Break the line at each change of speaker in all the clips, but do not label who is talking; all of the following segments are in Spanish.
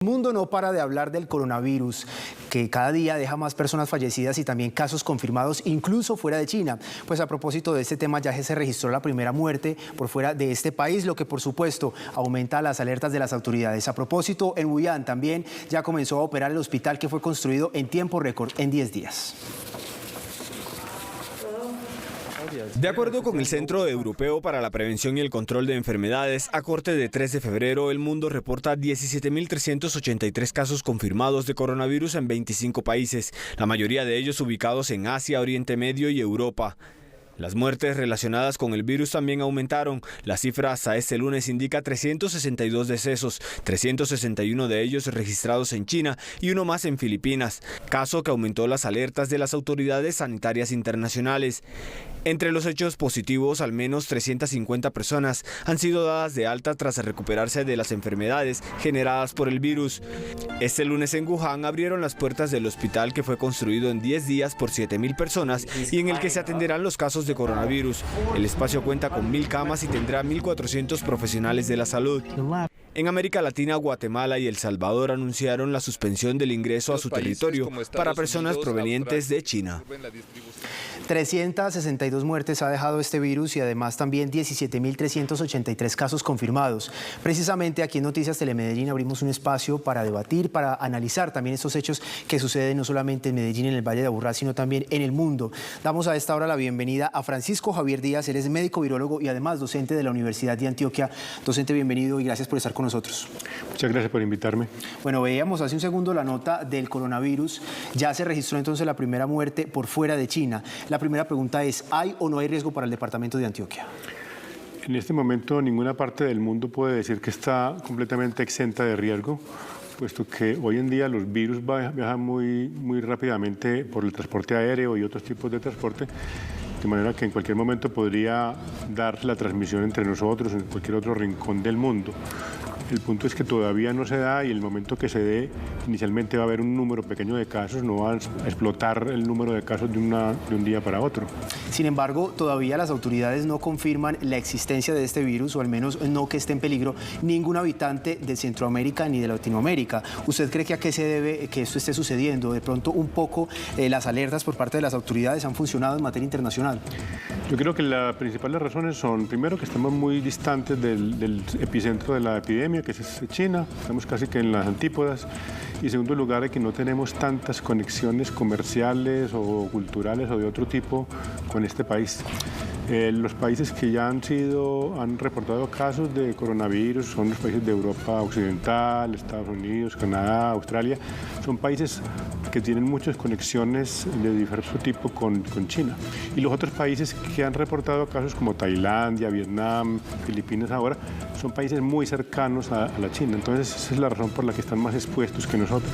El mundo no para de hablar del coronavirus, que cada día deja más personas fallecidas y también casos confirmados, incluso fuera de China. Pues a propósito de este tema, ya se registró la primera muerte por fuera de este país, lo que por supuesto aumenta las alertas de las autoridades. A propósito, en Wuhan también ya comenzó a operar el hospital que fue construido en tiempo récord, en 10 días.
De acuerdo con el Centro Europeo para la Prevención y el Control de Enfermedades, a corte de 3 de febrero, el mundo reporta 17.383 casos confirmados de coronavirus en 25 países, la mayoría de ellos ubicados en Asia, Oriente Medio y Europa. Las muertes relacionadas con el virus también aumentaron. La cifra hasta este lunes indica 362 decesos, 361 de ellos registrados en China y uno más en Filipinas, caso que aumentó las alertas de las autoridades sanitarias internacionales. Entre los hechos positivos, al menos 350 personas han sido dadas de alta tras recuperarse de las enfermedades generadas por el virus. Este lunes en Wuhan abrieron las puertas del hospital que fue construido en 10 días por 7.000 personas y en el que se atenderán los casos de coronavirus. El espacio cuenta con 1.000 camas y tendrá 1.400 profesionales de la salud. En América Latina, Guatemala y El Salvador anunciaron la suspensión del ingreso a su territorio para personas provenientes de China.
362 muertes ha dejado este virus y además también 17.383 casos confirmados. Precisamente aquí en Noticias Telemedellín abrimos un espacio para debatir, para analizar también estos hechos que suceden no solamente en Medellín, en el Valle de Aburrá, sino también en el mundo. Damos a esta hora la bienvenida a Francisco Javier Díaz. Él es médico virólogo y además docente de la Universidad de Antioquia. Docente, bienvenido y gracias por estar con nosotros.
Muchas gracias por invitarme.
Bueno, veíamos hace un segundo la nota del coronavirus. Ya se registró entonces la primera muerte por fuera de China. La primera pregunta es, ¿hay o no hay riesgo para el departamento de Antioquia?
En este momento ninguna parte del mundo puede decir que está completamente exenta de riesgo, puesto que hoy en día los virus viajan muy rápidamente por el transporte aéreo y otros tipos de transporte, de manera que en cualquier momento podría dar la transmisión entre nosotros en cualquier otro rincón del mundo. El punto es que todavía no se da y el momento que se dé, inicialmente va a haber un número pequeño de casos, no va a explotar el número de casos de un día para otro.
Sin embargo, todavía las autoridades no confirman la existencia de este virus, o al menos no que esté en peligro ningún habitante de Centroamérica ni de Latinoamérica. ¿Usted cree que a qué se debe que esto esté sucediendo? De pronto un poco las alertas por parte de las autoridades han funcionado en materia internacional.
Yo creo que las principales razones son, primero, que estamos muy distantes del epicentro de la epidemia, que es China, estamos casi que en las antípodas, y en segundo lugar, que no tenemos tantas conexiones comerciales o culturales o de otro tipo con este país. Los países que ya han reportado casos de coronavirus son los países de Europa Occidental, Estados Unidos, Canadá, Australia. Son países que tienen muchas conexiones de diverso tipo con China. Y los otros países que han reportado casos como Tailandia, Vietnam, Filipinas ahora, son países muy cercanos a la China. Entonces esa es la razón por la que están más expuestos que nosotros.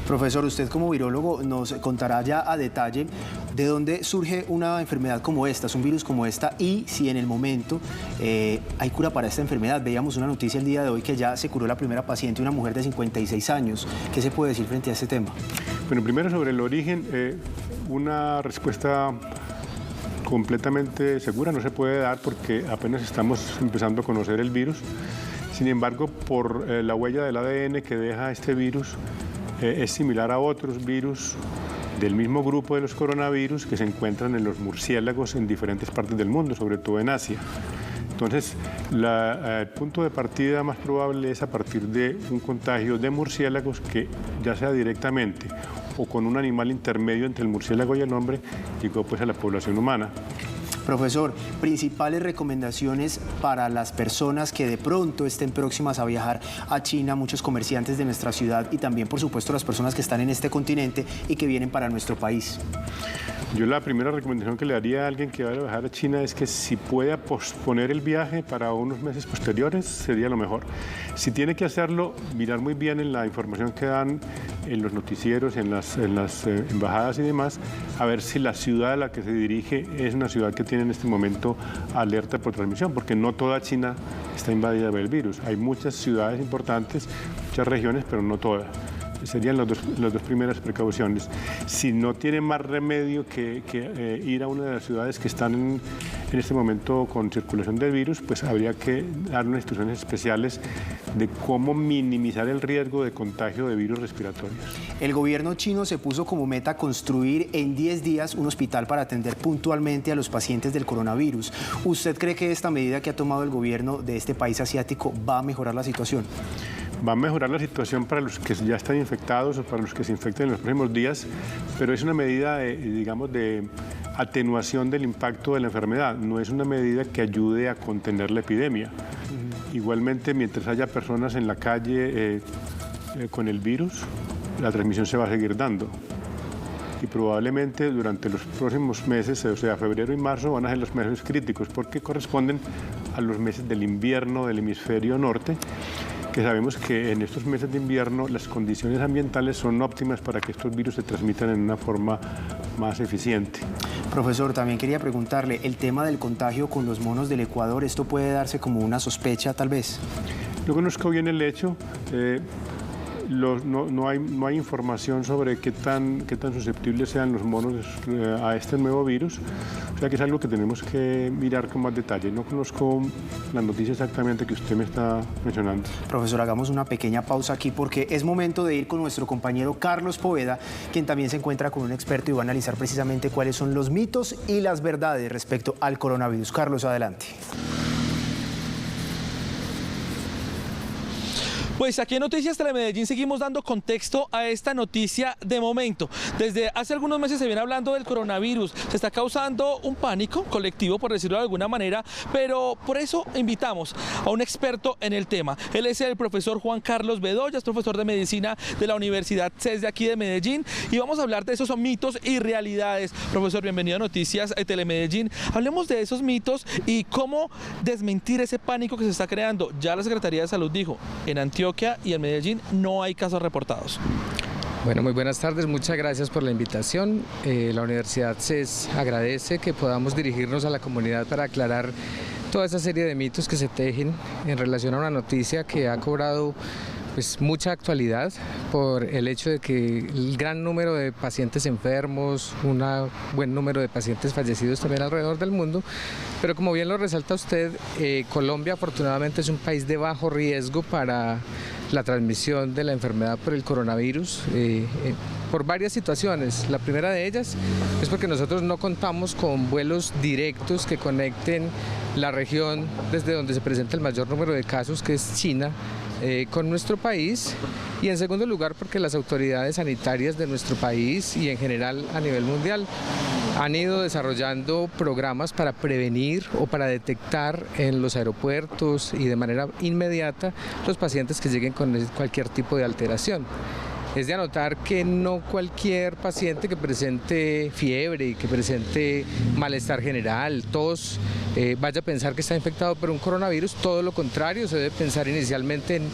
Profesor, usted como virólogo nos contará ya a detalle de dónde surge una enfermedad como esta, un virus como esta, y si en el momento hay cura para esta enfermedad. Veíamos una noticia el día de hoy que ya se curó la primera paciente, una mujer de 56 años. ¿Qué se puede decir frente a este tema?
Bueno, primero sobre el origen, una respuesta completamente segura no se puede dar porque apenas estamos empezando a conocer el virus. Sin embargo, por la huella del ADN que deja este virus, es similar a otros virus del mismo grupo de los coronavirus que se encuentran en los murciélagos en diferentes partes del mundo, sobre todo en Asia. Entonces, el punto de partida más probable es a partir de un contagio de murciélagos que ya sea directamente o con un animal intermedio entre el murciélago y el hombre, llegó pues a la población humana.
Profesor, principales recomendaciones para las personas que de pronto estén próximas a viajar a China, muchos comerciantes de nuestra ciudad y también, por supuesto, las personas que están en este continente y que vienen para nuestro país.
Yo la primera recomendación que le daría a alguien que vaya a viajar a China es que si pueda posponer el viaje para unos meses posteriores, sería lo mejor. Si tiene que hacerlo, mirar muy bien en la información que dan en los noticieros, en las embajadas y demás, a ver si la ciudad a la que se dirige es una ciudad que tiene en este momento alerta por transmisión, porque no toda China está invadida por el virus. Hay muchas ciudades importantes, muchas regiones, pero no todas. Serían las dos primeras precauciones. Si no tiene más remedio que ir a una de las ciudades que están en este momento con circulación del virus, pues habría que dar unas instrucciones especiales de cómo minimizar el riesgo de contagio de virus respiratorios.
El gobierno chino se puso como meta construir en 10 días un hospital para atender puntualmente a los pacientes del coronavirus. ¿Usted cree que esta medida que ha tomado el gobierno de este país asiático va a mejorar la situación?
Va a mejorar la situación para los que ya están infectados o para los que se infecten en los próximos días, pero es una medida, digamos, de atenuación del impacto de la enfermedad, no es una medida que ayude a contener la epidemia. Igualmente, mientras haya personas en la calle con el virus, la transmisión se va a seguir dando. Y probablemente durante los próximos meses, o sea, febrero y marzo, van a ser los meses críticos, porque corresponden a los meses del invierno del hemisferio norte, que sabemos que en estos meses de invierno las condiciones ambientales son óptimas para que estos virus se transmitan en una forma más eficiente.
Profesor, también quería preguntarle, el tema del contagio con los monos del Ecuador, ¿esto puede darse como una sospecha tal vez?
No conozco bien el hecho, no hay información sobre qué tan susceptibles sean los monos a este nuevo virus, o sea que es algo que tenemos que mirar con más detalle. No conozco la noticia exactamente que usted me está mencionando.
Profesor, hagamos una pequeña pausa aquí porque es momento de ir con nuestro compañero Carlos Poveda, quien también se encuentra con un experto y va a analizar precisamente cuáles son los mitos y las verdades respecto al coronavirus. Carlos, adelante.
Pues aquí en Noticias Telemedellín seguimos dando contexto a esta noticia de momento. Desde hace algunos meses se viene hablando del coronavirus, se está causando un pánico colectivo, por decirlo de alguna manera, pero por eso invitamos a un experto en el tema. Él es el profesor Juan Carlos Bedoya, es profesor de medicina de la Universidad CES de aquí de Medellín, y vamos a hablar de esos mitos y realidades. Profesor, bienvenido a Noticias Telemedellín. Hablemos de esos mitos y cómo desmentir ese pánico que se está creando. Ya la Secretaría de Salud dijo, en Antioquia y en Medellín no hay casos reportados.
Bueno, muy buenas tardes, muchas gracias por la invitación. La Universidad CES agradece que podamos dirigirnos a la comunidad para aclarar toda esa serie de mitos que se tejen en relación a una noticia que ha cobrado mucha actualidad por el hecho de que el gran número de pacientes enfermos, un buen número de pacientes fallecidos también alrededor del mundo, pero como bien lo resalta usted, Colombia afortunadamente es un país de bajo riesgo para la transmisión de la enfermedad por el coronavirus, por varias situaciones. La primera de ellas es porque nosotros no contamos con vuelos directos que conecten la región desde donde se presenta el mayor número de casos, que es China, con nuestro país, y en segundo lugar porque las autoridades sanitarias de nuestro país y en general a nivel mundial han ido desarrollando programas para prevenir o para detectar en los aeropuertos y de manera inmediata los pacientes que lleguen con cualquier tipo de alteración. Es de anotar que no cualquier paciente que presente fiebre y que presente malestar general, tos, vaya a pensar que está infectado por un coronavirus. Todo lo contrario, se debe pensar inicialmente en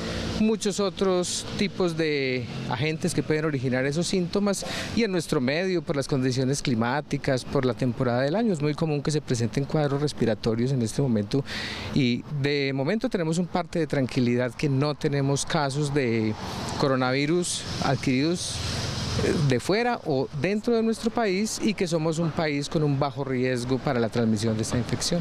muchos otros tipos de agentes que pueden originar esos síntomas, y en nuestro medio, por las condiciones climáticas, por la temporada del año, es muy común que se presenten cuadros respiratorios en este momento, y de momento tenemos un parte de tranquilidad que no tenemos casos de coronavirus adquiridos de fuera o dentro de nuestro país, y que somos un país con un bajo riesgo para la transmisión de esta infección.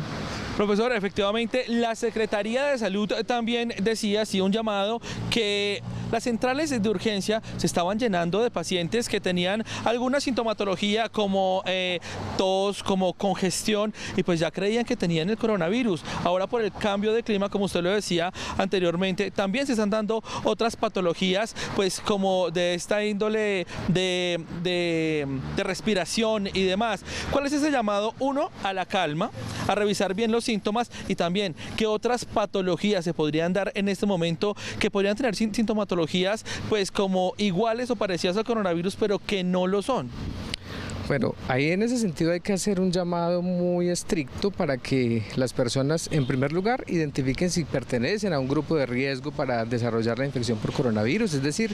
Profesor, efectivamente, la Secretaría de Salud también decía, hacía un llamado, que las centrales de urgencia se estaban llenando de pacientes que tenían alguna sintomatología como tos, como congestión, y pues ya creían que tenían el coronavirus. Ahora, por el cambio de clima, como usted lo decía anteriormente, también se están dando otras patologías, pues como de esta índole de respiración y demás. ¿Cuál es ese llamado? Uno, a la calma, a revisar bien los síntomas, y también qué otras patologías se podrían dar en este momento que podrían tener sintomatologías pues como iguales o parecidas al coronavirus, pero que no lo son.
Bueno, ahí en ese sentido hay que hacer un llamado muy estricto para que las personas, en primer lugar, identifiquen si pertenecen a un grupo de riesgo para desarrollar la infección por coronavirus, es decir,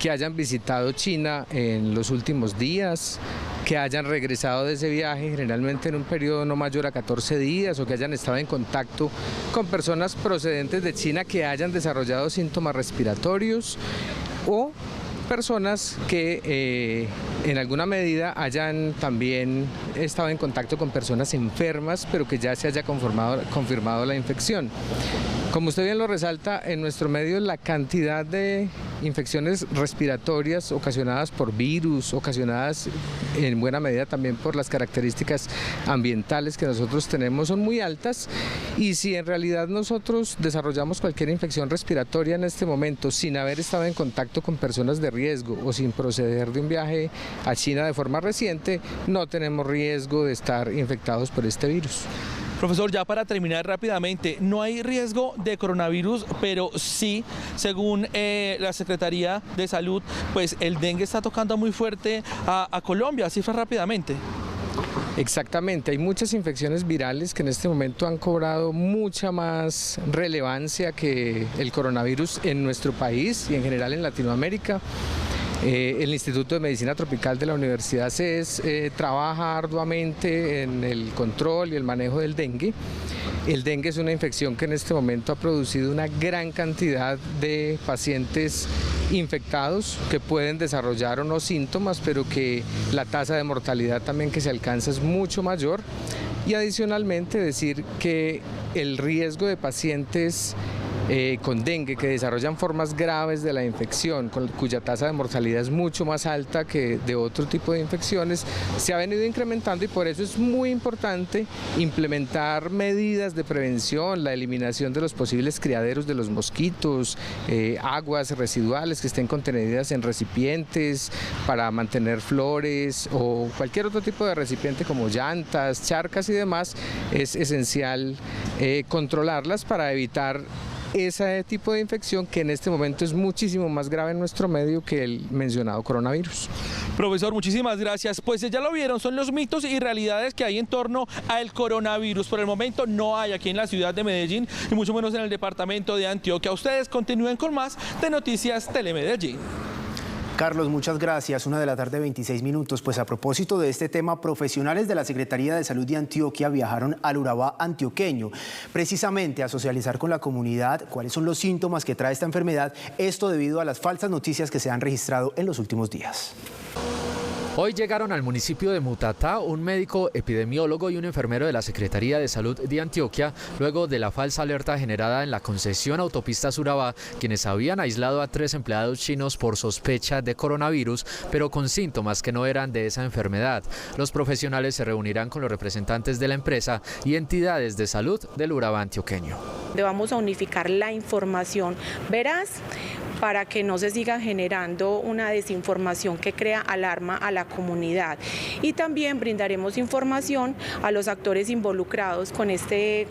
que hayan visitado China en los últimos días, que hayan regresado de ese viaje generalmente en un periodo no mayor a 14 días, o que hayan estado en contacto con personas procedentes de China que hayan desarrollado síntomas respiratorios, o personas que en alguna medida hayan también estado en contacto con personas enfermas, pero que ya se haya confirmado la infección. Como usted bien lo resalta, en nuestro medio la cantidad de infecciones respiratorias ocasionadas por virus, ocasionadas en buena medida también por las características ambientales que nosotros tenemos, son muy altas, y si en realidad nosotros desarrollamos cualquier infección respiratoria en este momento sin haber estado en contacto con personas de riesgo o sin proceder de un viaje a China de forma reciente, no tenemos riesgo de estar infectados por este virus.
Profesor, ya para terminar rápidamente, no hay riesgo de coronavirus, pero sí, según la Secretaría de Salud, pues el dengue está tocando muy fuerte a Colombia. Cifras rápidamente.
Exactamente, hay muchas infecciones virales que en este momento han cobrado mucha más relevancia que el coronavirus en nuestro país y en general en Latinoamérica. El Instituto de Medicina Tropical de la Universidad CES trabaja arduamente en el control y el manejo del dengue. El dengue es una infección que en este momento ha producido una gran cantidad de pacientes infectados que pueden desarrollar o no síntomas, pero que la tasa de mortalidad también que se alcanza es mucho mayor. Y adicionalmente decir que el riesgo de pacientes con dengue que desarrollan formas graves de la infección, cuya tasa de mortalidad es mucho más alta que de otro tipo de infecciones, se ha venido incrementando, y por eso es muy importante implementar medidas de prevención, la eliminación de los posibles criaderos de los mosquitos, aguas residuales que estén contenidas en recipientes para mantener flores o cualquier otro tipo de recipiente como llantas, charcas y demás. Es esencial controlarlas para evitar ese tipo de infección que en este momento es muchísimo más grave en nuestro medio que el mencionado coronavirus.
Profesor, muchísimas gracias. Pues ya lo vieron, son los mitos y realidades que hay en torno al coronavirus. Por el momento no hay aquí en la ciudad de Medellín y mucho menos en el departamento de Antioquia. Ustedes continúen con más de Noticias Telemedellín.
Carlos, muchas gracias. 1:26 p.m. Pues a propósito de este tema, profesionales de la Secretaría de Salud de Antioquia viajaron al Urabá antioqueño, precisamente a socializar con la comunidad cuáles son los síntomas que trae esta enfermedad, esto debido a las falsas noticias que se han registrado en los últimos días.
Hoy llegaron al municipio de Mutatá un médico epidemiólogo y un enfermero de la Secretaría de Salud de Antioquia, luego de la falsa alerta generada en la concesión Autopistas Urabá, quienes habían aislado a 3 empleados chinos por sospecha de coronavirus, pero con síntomas que no eran de esa enfermedad. Los profesionales se reunirán con los representantes de la empresa y entidades de salud del Urabá antioqueño.
Vamos a unificar la información veraz para que no se siga generando una desinformación que crea alarma a la comunidad, y también brindaremos información a los actores involucrados con este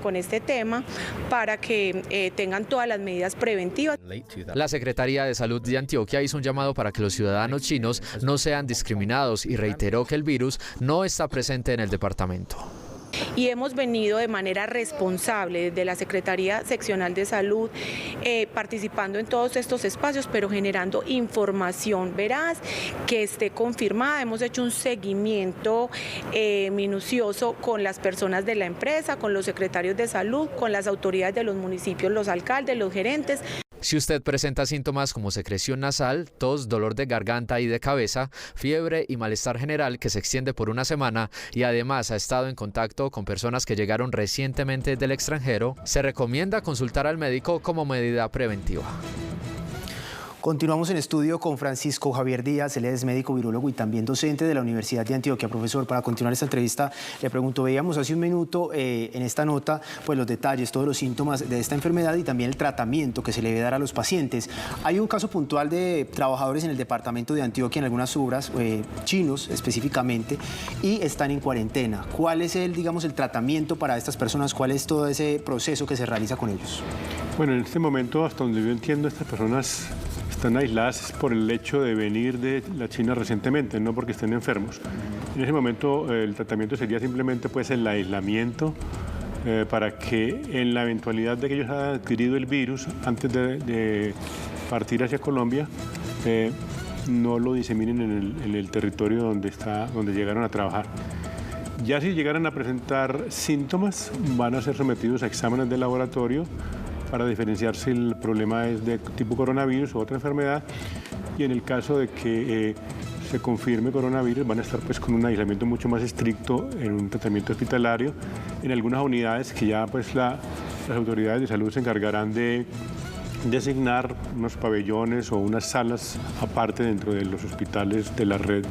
tema para que tengan todas las medidas preventivas.
La Secretaría de Salud de Antioquia hizo un llamado para que los ciudadanos chinos no sean discriminados y reiteró que el virus no está presente en el departamento.
Y hemos venido de manera responsable desde la Secretaría Seccional de Salud participando en todos estos espacios, pero generando información veraz que esté confirmada. Hemos hecho un seguimiento minucioso con las personas de la empresa, con los secretarios de salud, con las autoridades de los municipios, los alcaldes, los gerentes.
Si usted presenta síntomas como secreción nasal, tos, dolor de garganta y de cabeza, fiebre y malestar general que se extiende por una semana y además ha estado en contacto con personas que llegaron recientemente del extranjero, se recomienda consultar al médico como medida preventiva.
Continuamos en estudio con Francisco Javier Díaz, él es médico virólogo y también docente de la Universidad de Antioquia. Profesor, para continuar esta entrevista, le pregunto, veíamos hace un minuto en esta nota pues los detalles, todos los síntomas de esta enfermedad y también el tratamiento que se le debe dar a los pacientes. Hay un caso puntual de trabajadores en el departamento de Antioquia, en algunas obras, chinos específicamente, y están en cuarentena. ¿Cuál es el tratamiento para estas personas? ¿Cuál es todo ese proceso que se realiza con ellos?
Bueno, en este momento, hasta donde yo entiendo, estas personas están aisladas por el hecho de venir de la China recientemente, no porque estén enfermos. En ese momento el tratamiento sería simplemente pues el aislamiento para que en la eventualidad de que ellos hayan adquirido el virus antes de partir hacia Colombia, no lo diseminen en el territorio donde llegaron a trabajar. Ya si llegaran a presentar síntomas, van a ser sometidos a exámenes de laboratorio para diferenciar si el problema es de tipo coronavirus o otra enfermedad, y en el caso de que se confirme coronavirus van a estar pues con un aislamiento mucho más estricto en un tratamiento hospitalario en algunas unidades que ya pues las autoridades de salud se encargarán de designar unos pabellones o unas salas aparte dentro de los hospitales de la red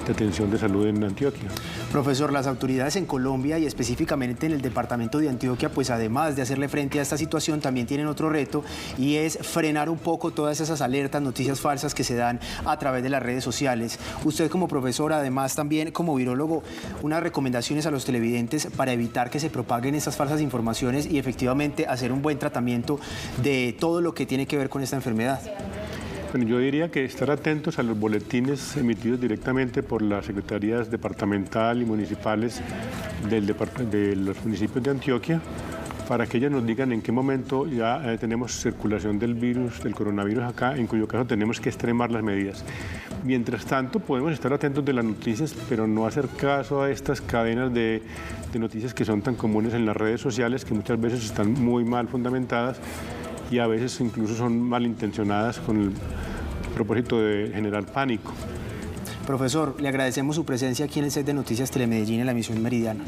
de atención de salud en Antioquia.
Profesor, las autoridades en Colombia y específicamente en el departamento de Antioquia, pues además de hacerle frente a esta situación, también tienen otro reto y es frenar un poco todas esas alertas, noticias falsas que se dan a través de las redes sociales. Usted como profesor, además también como virólogo, unas recomendaciones a los televidentes para evitar que se propaguen esas falsas informaciones y efectivamente hacer un buen tratamiento de todo lo que tiene que ver con esta enfermedad.
Bueno, yo diría que estar atentos a los boletines emitidos directamente por las secretarías departamental y municipales de los municipios de Antioquia para que ellas nos digan en qué momento ya tenemos circulación del virus, del coronavirus acá, en cuyo caso tenemos que extremar las medidas. Mientras tanto, podemos estar atentos de las noticias, pero no hacer caso a estas cadenas de noticias que son tan comunes en las redes sociales, que muchas veces están muy mal fundamentadas y a veces incluso son malintencionadas con el propósito de generar pánico.
Profesor, le agradecemos su presencia aquí en el set de Noticias Telemedellín en la emisión Meridiano.